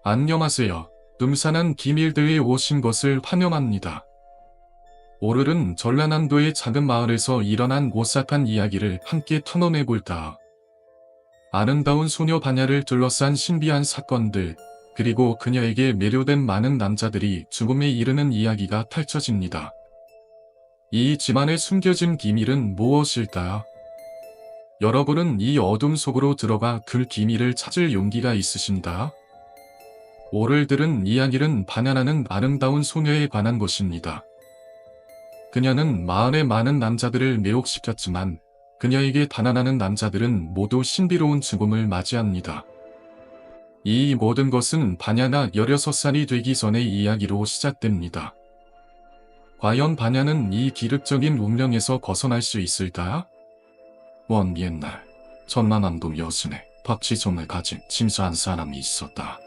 안녕하세요. 음산한 기밀들이 오신 것을 환영합니다. 오늘은 전라남도의 작은 마을에서 일어난 오싹한 이야기를 함께 털어내볼까. 아름다운 소녀 바냐를 둘러싼 신비한 사건들, 그리고 그녀에게 매료된 많은 남자들이 죽음에 이르는 이야기가 펼쳐집니다. 이 집안에 숨겨진 비밀은 무엇일까요? 여러분은 이 어둠 속으로 들어가 그 비밀을 찾을 용기가 있으신가요? 오늘 들은 이야기는 바냐라는 아름다운 소녀에 관한 것입니다. 그녀는 마을의 많은 남자들을 매혹시켰지만 그녀에게 반환하는 남자들은 모두 신비로운 죽음을 맞이합니다. 이 모든 것은 바냐가 16살이 되기 전의 이야기로 시작됩니다. 과연 바냐는 이 기륵적인 운명에서 벗어날 수 있을까? 원 옛날 전라남도 여순에 박지종을 가진 침사한 사람이 있었다.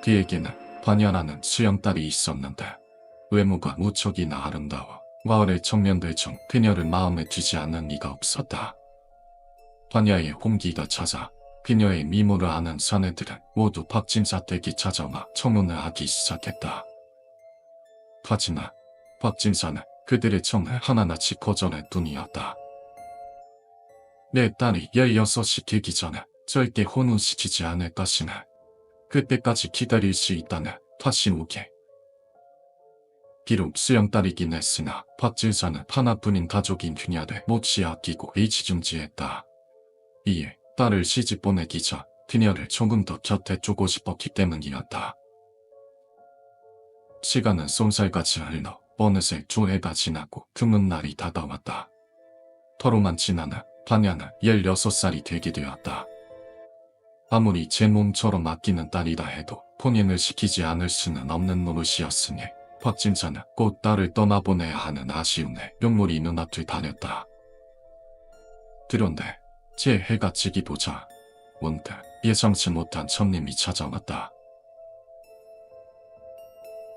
그에게는 바냐라는 수영딸이 있었는데 외모가 무척이나 아름다워 마을의 청년들 중 그녀를 마음에 두지 않는 이가 없었다. 바냐의 홍기가 찾아 그녀의 미모를 아는 사내들은 모두 박진사 댁이 찾아와 청혼을 하기 시작했다. 하지만 박진사는 그들의 청을 하나같이 거절할 뿐이었다. 내 딸이 16이 되기 전에 절대 혼혼시키지 않을 것이나 그때까지 기다릴 수 있다는 화신우게. 비록 수영딸이긴 했으나 박진사는 하나뿐인 가족인 그녀를 몹시 아끼고 애지중지했다. 이에 딸을 시집 보내기 전 그녀를 조금 더 곁에 두고 싶었기 때문이었다. 시간은 쏜살같이 흘러 어느새 2해가 지나고 금은 날이 다가왔다. 터로만 지나는 바냐는 16살이 되게 되었다. 아무리 제 몸처럼 아끼는 딸이라 해도 혼인을 시키지 않을 수는 없는 노릇이었으니 박진사는 곧 딸을 떠나보내야 하는 아쉬움에 눈물이 눈앞을 가렸다. 그런데 제 해가 지기보자 문득 예상치 못한 손님이 찾아왔다.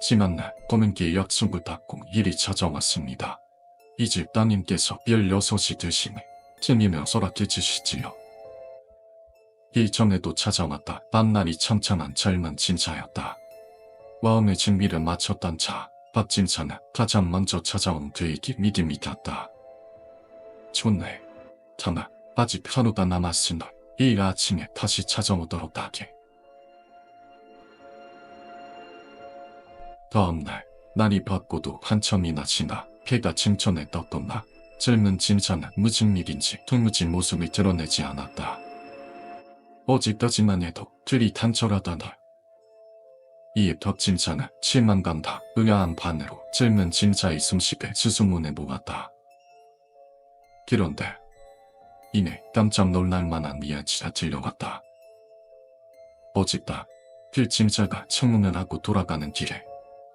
지난날 검은개 약속을 받고 일이 찾아왔습니다. 이 집 따님께서 16이 되시니 tim이며 허락해 주시지요. 이전에도 찾아왔다. 밤날이 참참한 젊은 진사였다. 마음의 준비를 마쳤던 자, 박진사는 가장 먼저 찾아온 그에게 믿음이 갔다. 좋네. 다만 아직 하루가 남았으니 이 아침에 다시 찾아오도록 하게. 다음날 날이 밝고도 한참이나 지나 해가 진천에 떴던나 젊은 진사는 무슨 일인지 도무지 모습을 드러내지 않았다. 어제까지만 해도 둘이 단절하던 날. 이에 덕진사는 실망감과 의아한 반으로 젊은 진사의 숨쉬게 수소문에 모았다. 그런데 이내 깜짝 놀랄만한 이야기가 들려왔다. 어젯밤 그 진사가 청혼을 하고 돌아가는 길에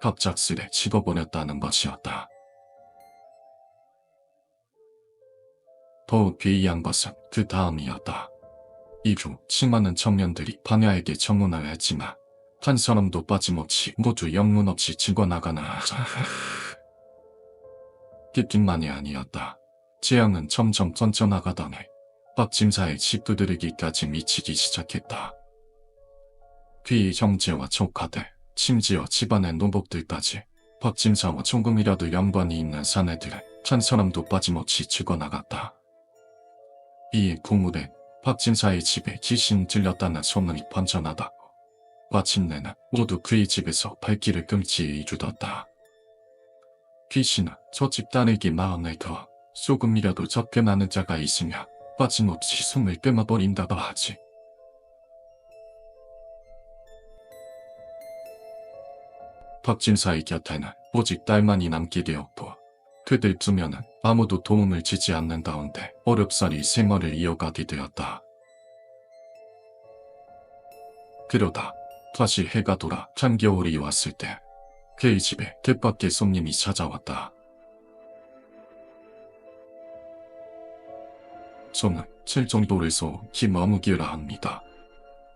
갑작스레 죽어버렸다는 것이었다. 더욱 괴이한 것은 그 다음이었다. 이후 수많은 청년들이 바냐에게 청혼을 했지만 한 사람도 빠짐없이 모두 영문없이 죽어나가나 하자. 그뿐만이 아니었다. 재앙은 점점 번져나가더니 박진사의 집두드리기까지 미치기 시작했다. 그의 형제와 조카들, 심지어 집안의 노복들까지 박진사와 조금이라도 연관이 있는 사내들은 한 사람도 빠짐없이 죽어나갔다. 이에 고물에 박진사의 집에 귀신 들렸다는 소문이 번져나다고 마침내는 모두 그의 집에서 발길을 끊지 이르렀다. 귀신은 저 집단에게 마음을 더 조금이라도 접근하는 자가 있으면 빠짐없이 숨을 끊어버린다고 하지. 박진사의 곁에는 오직 딸만이 남게 되었고 그들 2명은 아무도 도움을 주지 않는 가운데 어렵사리 생활을 이어가게 되었다. 그러다 다시 해가 돌아 한겨울이 왔을 때 그의 집에 뜻밖의 손님이 찾아왔다. 저는 7정도에서 김어묵이라 합니다.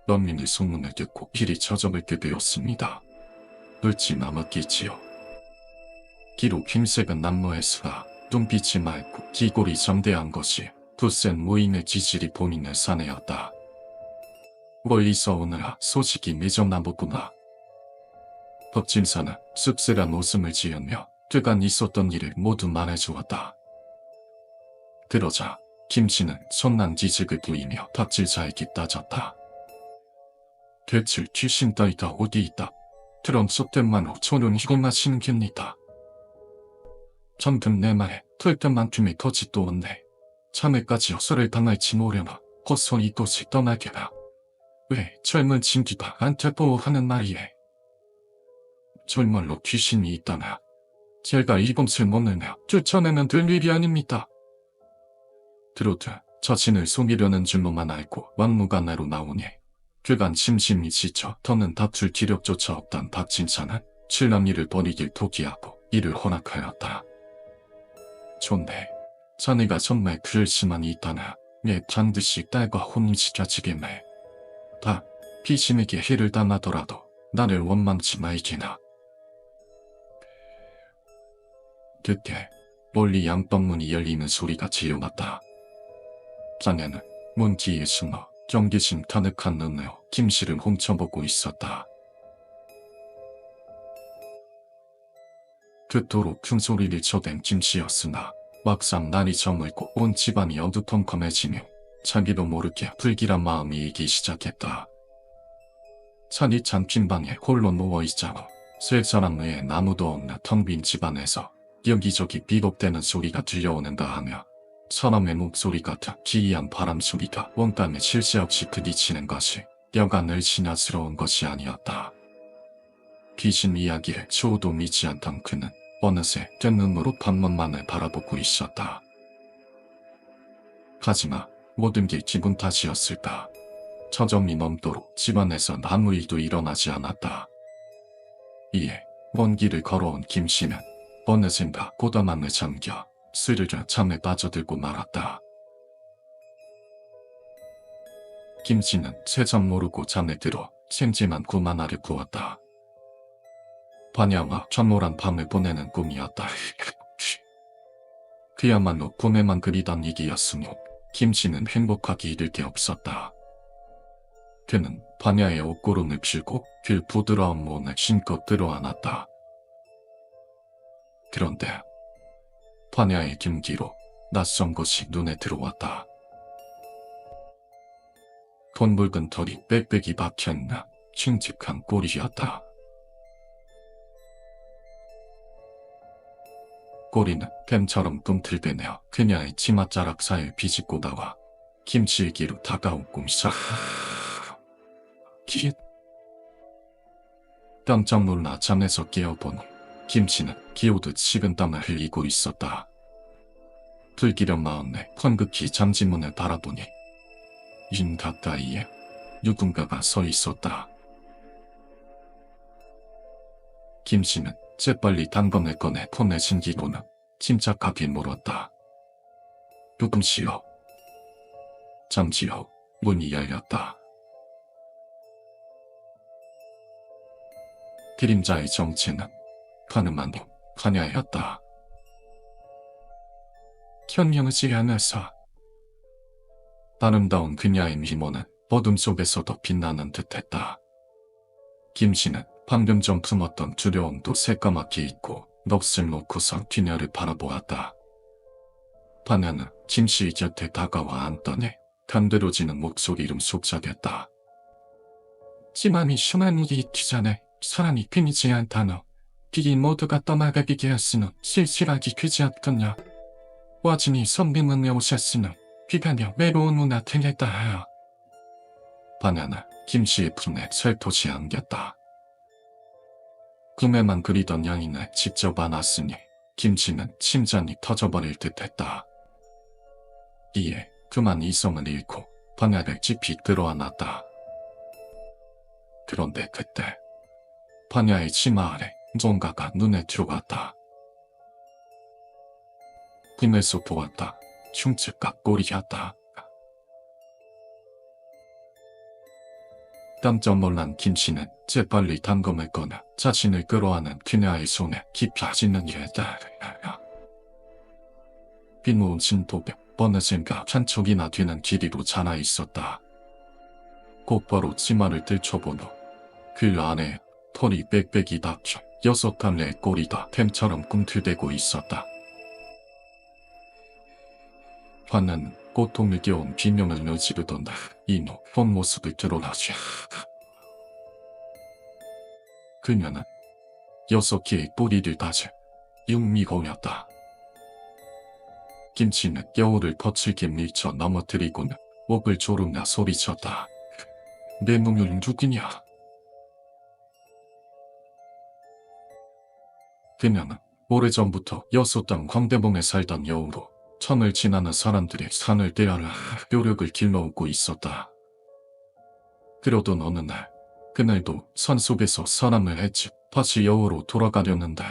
런민의 소문을 듣고 길이 찾아뵙게 되었습니다. 울지 마먹겠지요. 기록 힘색은 남모에서가 눈빛이 맑고 기골이 점대한 것이 두센 무인의 지질이 본인의 사내였다. 멀리서 오느라 소식이 미정나보구나. 법진사는 씁쓸한 웃음을 지으며 그간 있었던 일을 모두 말해주었다. 그러자 김씨는 손난지직을 부이며 박질사에게 따졌다. 대체 귀신 따위가 어디 있다. 그런 속된만으로 저는 이거 마시는 겁니다. 전금 내 말에 털끝만큼의 거짓 또 없네. 자네까지 역설을 당할지 모려나 헛소리 이곳을 떠나게라. 왜 젊은 친구가 안타까워하는 말이에. 정말로 귀신이 있다나 제가 이범술 먹느냐 쫓아내면 될 일이 아닙니다. 들어도 자신을 속이려는 줄로만 알고 막무가내로 나오니 그간 심심히 지쳐 더는 다툴 기력조차 없던 박진사는 칠남이를 버리길 포기하고 이를 허락하였다. 좋네. 자네가 정말 그럴 수만이 있다나 내 반드시 딸과 혼인시켜주겠네. 다 귀신에게 해를 당하더라도 나를 원망치 말기나. 그때 멀리 양방문이 열리는 소리가 지어왔다. 자네는 문 뒤에 숨어 경계심 가득한 눈으로 김씨를 훔쳐보고 있었다. 그토록 큰 소리를 쳐댄 김씨였으나 막상 날이 저물고 온 집안이 어두컴컴해지며 자기도 모르게 불길한 마음이 일기 시작했다. 찬이 찬 빈방에 홀로 누워있자 세 사람 외에 아무도 없는 텅 빈 집안에서 여기저기 비겁대는 소리가 들려오는가 하며 사람의 목소리 같은 기이한 바람 소리가 원감에 쉴 새 없이 부딪히는 것이 여간 을신화스러운 것이 아니었다. 귀신 이야기에 초도 미지 않던 그는 어느새 뜬 눈으로 방문만을 바라보고 있었다. 하지만 모든 게 기분 탓이었을까. 저점이 넘도록 집안에선 아무 일도 일어나지 않았다. 이에 먼 길을 걸어온 김씨는 어느샌가 고담함에 잠겨 스르르 잠에 빠져들고 말았다. 김씨는 새잠 모르고 잠에 들어 생지만 꿈 하나를 꾸었다. 반야와 천모란 밤을 보내는 꿈이었다. 그야말로 꿈에만 그리던 일이었으므로 김씨는 행복하기 이를 게 없었다. 그는 반야의 옷고름을 펴고 그 부드러운 몸을 신껏 들어안았다. 그런데 반야의 김기로 낯선 것이 눈에 들어왔다. 곤붉은 털이 빽빽이 박혀있는 칭직한 꼬리였다. 꼬리는 뱀처럼 꿈틀대며 그녀의 치맛자락 사이를 비집고 나와 김씨의 귀로 다가온 꿈이다. 깃! 깜짝 놀라 잠에서 깨어보니 김씨는 기오듯 식은땀을 흘리고 있었다. 불기력 마음에 황급히 잠진문을 바라보니 인 가까이에 누군가가 서 있었다. 김씨는 재빨리 단검을 꺼내 폰에 신기고는 침착하게 물었다. 누군시여? 잠시 후 문이 열렸다. 그림자의 정체는 가늠한 반야였다. 현명하지 않아서. 아름다운 그녀의 미모는 어둠 속에서도 빛나는 듯했다. 김씨는 방금 전 품었던 두려움도 새까맣게 잊고 넋을 놓고서 그녀를 바라보았다. 반야는 김씨 곁에 다가와 앉더니 간드러지는 목소리로 속삭였다. 지맘이 심한 일이 있기 전에 사람이 끊이지 않다노. 길이 모두가 떠나가게 되었으는 실실하기 그지않군요. 와진이 선비문에 오셨으는 비가며 외로운 문화 되겠다 하여. 반야는 김씨의 품에 살포시 안겼다. 꿈에만 그리던 여인을 직접 안았으니 김씨는 심장이 터져버릴 듯했다. 이에 그만 이성을 잃고 반야를 깊이 들어안았다. 그런데 그때 반야의 치마 아래 뭔가가 눈에 들어왔다. 꿈에서 보았다. 흉측한 꼬리였다. 깜짝 놀란 김씨는 재빨리 단검을 꺼내 자신을 끌어안은 그녀의 손에 깊이 찢는 일이다. 빈모은 진도벽 어느샌가 한 척이나 되는 길이로 자라 있었다. 곧바로 치마를 들춰본 후 그 안에 털이 빽빽이 닥쳐 6갈래의 꼬리가 뱀처럼 꿈틀대고 있었다. 화는 고통을 겨운 비명을 내지르던 이노 본 모습을 드러나지. 그녀는 6개의 뿌리를 다져 육미공이었다. 김치는 뼈를 거칠게 밀쳐 넘어뜨리고는 목을 조르며 소리쳤다. 내 놈을 누구냐? 그녀는 오래전부터 여수땅 광대봉에 살던 여우로 천을 지나는 사람들이 산을 대하려 뼈력을 길러오고 있었다. 그러던 어느 날, 그날도 산속에서 사람을 해치 다시 여우로 돌아가려는데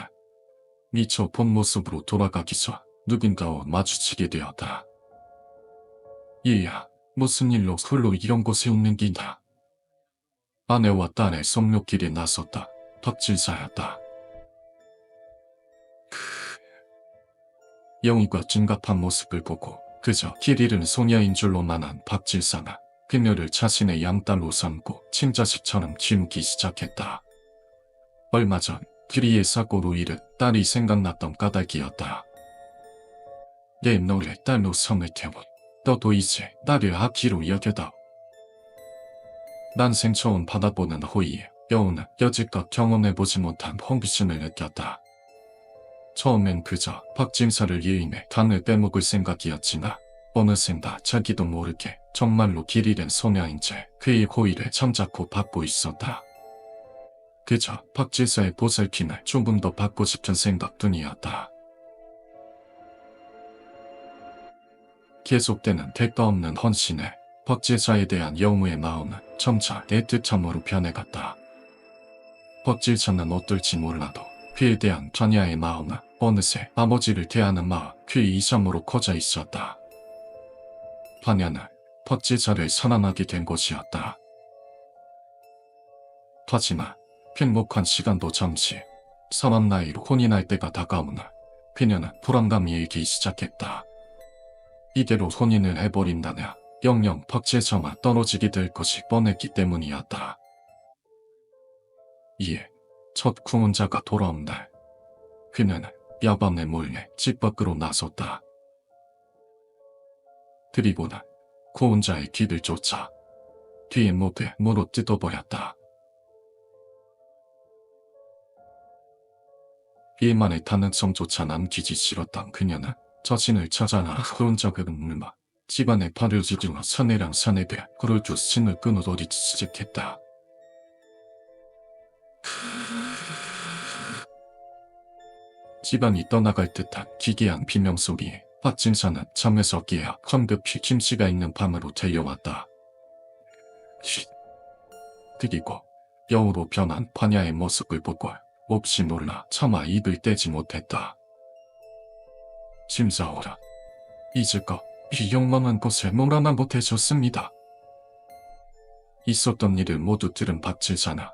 미처 본 모습으로 돌아가기 전 누군가와 마주치게 되었다. 얘야, 무슨 일로 홀로 이런 곳에 있는 기냐? 아내와 딸의 성묘길에 나섰다. 덕질사였다. 영희가 둔갑한 모습을 보고 그저 길 잃은 소녀인 줄로만 한 박질사가 그녀를 자신의 양딸로 삼고 친자식처럼 키우기 시작했다. 얼마 전 길이의 사고로 잃은 딸이 생각났던 까닭이었다. 내 너를 딸로 섬을 태워 너도 이제 나를 아기로 여겨다오. 난생 처음 받아보는 호의에 여우는 여지껏 경험해보지 못한 호기심을 느꼈다. 처음엔 그저 박진사를 예임해 당을 빼먹을 생각이었지만 어느샌가 자기도 모르게 정말로 길 잃은 소녀인 채 그의 호의를 잠자코 받고 있었다. 그저 박진사의 보살핌을 조금 더 받고 싶은 생각뿐이었다. 계속되는 대가 없는 헌신에 박진사에 대한 여우의 마음은 점차 애틋함으로 변해갔다. 박진사는 어떨지 몰라도 그에 대한 전야의 마음은 어느새 아버지를 대하는 마음 그 이상으로 커져 있었다. 반야는 박진사를 사랑하게 된 것이었다. 하지만 행복한 시간도 잠시 서른 나이로 혼인할 때가 다가오나 그녀는 불안감이 일기 시작했다. 이대로 혼인을 해버린다면 영영 박진사와 떨어지게 될 것이 뻔했기 때문이었다. 이에 첫 구원자가 돌아온 날 그녀는 야밤에 몰래 집 밖으로 나섰다. 그리고는 구원자의 길을 쫓아 뒤에 모두 물어 뜯어버렸다. 비만의 가능성조차 남기지 싫었던 그녀는 자신을 찾아나 구원자 그분과 집안의 팔을 지지며 사내랑 사내배 그럴 줄 신을 끊어버리기 시작했다. 집안이 떠나갈 듯한 기괴한 비명소리에 박진사는 잠에서 깨어 황급히 김씨가 있는 방으로 달려왔다. 쉿. 그리고 여우로 변한 반야의 모습을 보고 몹시 놀라 차마 입을 떼지 못했다. 심사오라. 이제껏 이 영망한 곳을 몰아나 못해줬습니다. 있었던 일을 모두 들은 박진사는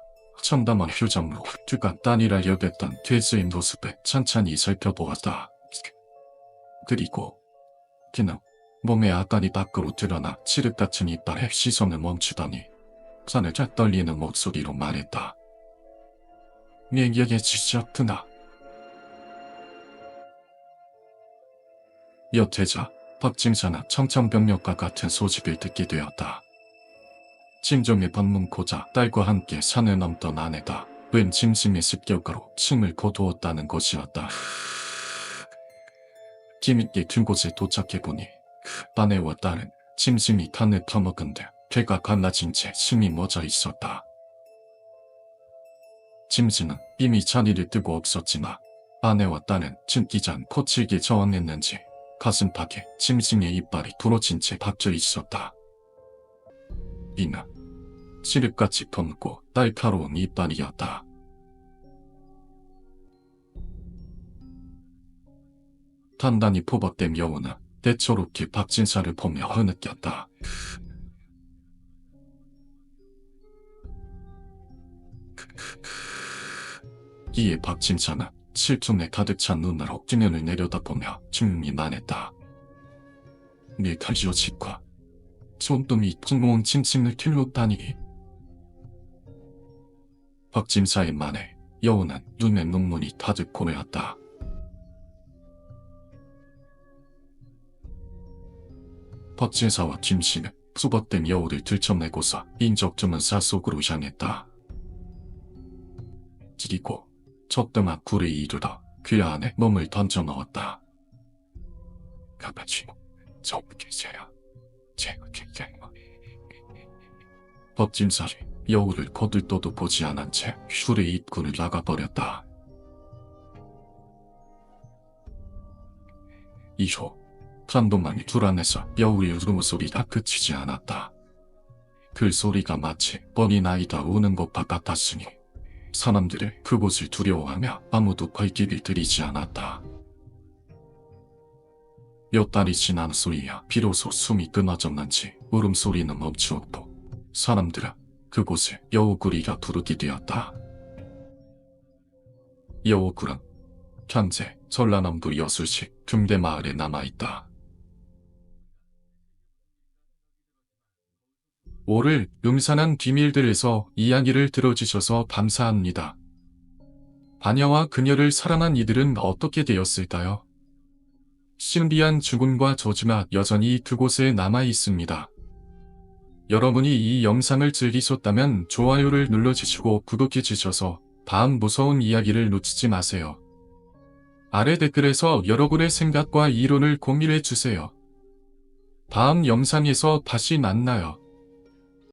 참담한 표정으로 그가 딸이라 여겼던 돼지의 모습을 찬찬히 살펴보았다. 그리고 그는 몸의 아가리 밖으로 드러나 칠흑 같은 이빨에 시선을 멈추더니 산을 쫙 떨리는 목소리로 말했다. 내게 지셨구나. 몇 해자 박진사는 청천벽력과 같은 소식을 듣게 되었다. 친정에 방문고자 딸과 함께 산을 넘던 아내가 웬 짐승의 습격으로 침을 거두었다는 것이었다. 뒤늦게 든 곳에 도착해보니 아내와 딸은 짐승이 간을 퍼먹은 데 배가 갈라진 채 숨이 멎어 있었다. 짐승은 이미 자리를 뜨고 없었지만 아내와 딸은 죽기 전 거칠게 저항했는지 가슴팍에 짐승의 이빨이 부러진 채 박혀 있었다. 이는 칠흑같이 검고 날카로운 이빨이었다. 단단히 포박된 여우는 대초롭게 박진사를 보며 흐느꼈다. 이에 박진사는 실tum에 가득 찬 눈으로 그녀를 내려다보며 중히 말했다. 네 가지오집과 촌놈이 풍문 칭칭을 킬렀다니. 박진사의 말에 여우는 눈에 눈물이 가득 고였다. 박진사와 김씨는 수벗된 여우를 들쳐내고서 인적주문 쌀속으로 향했다. 그리고 적당한 굴에 이르러 그 안에 몸을 던져 넣었다. 가봐지, 저기세요. 제가 법진사는 여우를 거들떠도 보지 않은 채 슈의 입구를 나가버렸다. 이후 한동안 줄 안에서 여우의 울음소리가 그치지 않았다. 그 소리가 마치 어린아이가 우는 것과 같았으니 사람들은 그곳을 두려워하며 아무도 발길을 들이지 않았다. 몇 달이 지난 소리야 비로소 숨이 끊어졌는지 울음소리는 멈추었고 사람들은 그곳을 여우구리가 부르게 되었다. 여우굴은 현재 전라남도 여수시 금대마을에 남아있다. 오늘 음산한 비밀들에서 이야기를 들어주셔서 감사합니다. 바녀와 그녀를 사랑한 이들은 어떻게 되었을까요? 신비한 죽음과 저주가 여전히 그곳에 남아 있습니다. 여러분이 이 영상을 즐기셨다면 좋아요를 눌러주시고 구독해주셔서 다음 무서운 이야기를 놓치지 마세요. 아래 댓글에서 여러분의 생각과 이론을 공유해주세요. 다음 영상에서 다시 만나요.